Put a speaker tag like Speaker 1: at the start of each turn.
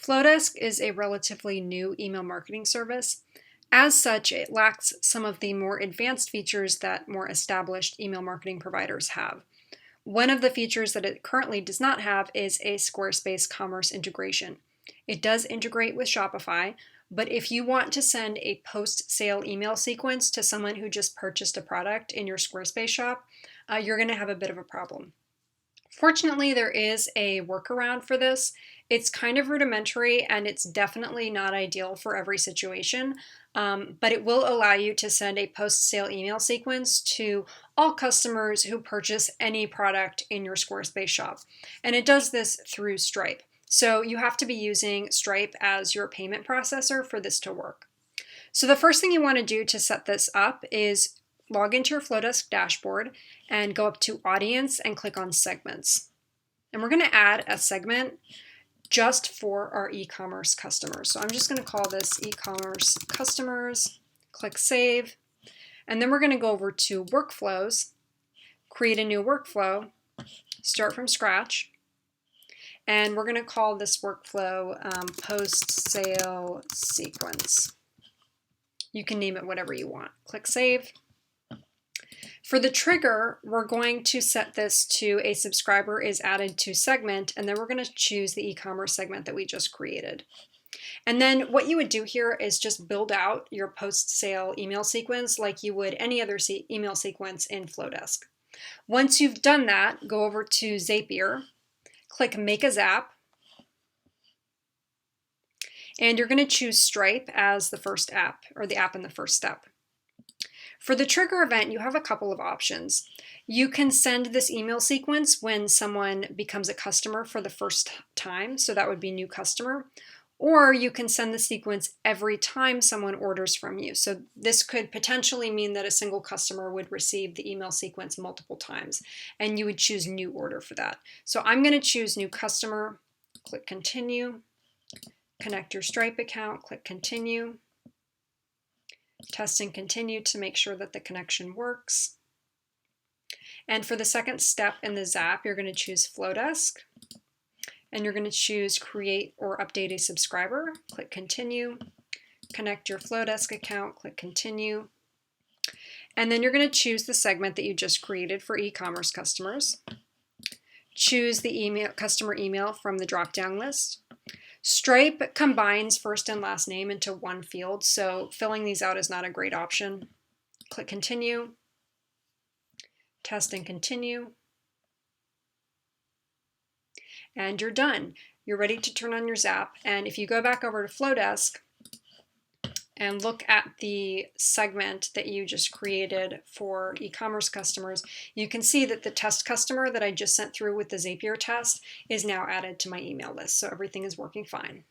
Speaker 1: Flodesk is a relatively new email marketing service. As such, it lacks some of the more advanced features that more established email marketing providers have. One of the features that it currently does not have is a Squarespace commerce integration. It does integrate with Shopify, but if you want to send a post-sale email sequence to someone who just purchased a product in your Squarespace shop, you're going to have a bit of a problem. Fortunately, there is a workaround for this. It's kind of rudimentary and it's definitely not ideal for every situation, but it will allow you to send a post-sale email sequence to all customers who purchase any product in your Squarespace shop. And it does this through Stripe. So you have to be using Stripe as your payment processor for this to work. So the first thing you want to do to set this up is log into your Flodesk dashboard and go up to Audience and click on Segments. And we're going to add a segment just for our e-commerce customers. So I'm just going to call this e-commerce customers, click Save, and then we're going to go over to Workflows, create a new workflow, start from scratch, and we're going to call this workflow post-sale sequence. You can name it whatever you want. Click Save. For the trigger, we're going to set this to a subscriber is added to segment, and then we're going to choose the e-commerce segment that we just created. And then what you would do here is just build out your post-sale email sequence like you would any other email sequence in Flodesk. Once you've done that, go over to Zapier, click Make a Zap, and you're going to choose Stripe as the first app, or the app in the first step. For the trigger event, you have a couple of options. You can send this email sequence when someone becomes a customer for the first time, so that would be new customer, or you can send the sequence every time someone orders from you. So this could potentially mean that a single customer would receive the email sequence multiple times, and you would choose new order for that. So I'm going to choose new customer, click Continue, connect your Stripe account, click Continue. Test and continue to make sure that the connection works. And for the second step in the Zap, you're going to choose Flodesk, and you're going to choose Create or Update a Subscriber. Click Continue. Connect your Flodesk account. Click Continue. And then you're going to choose the segment that you just created for e-commerce customers. Choose the customer email from the drop-down list. Stripe combines first and last name into one field, so filling these out is not a great option. Click Continue, test and continue, and you're done. You're ready to turn on your Zap, and if you go back over to Flodesk and look at the segment that you just created for e-commerce customers, you can see that the test customer that I just sent through with the Zapier test is now added to my email list, so everything is working fine.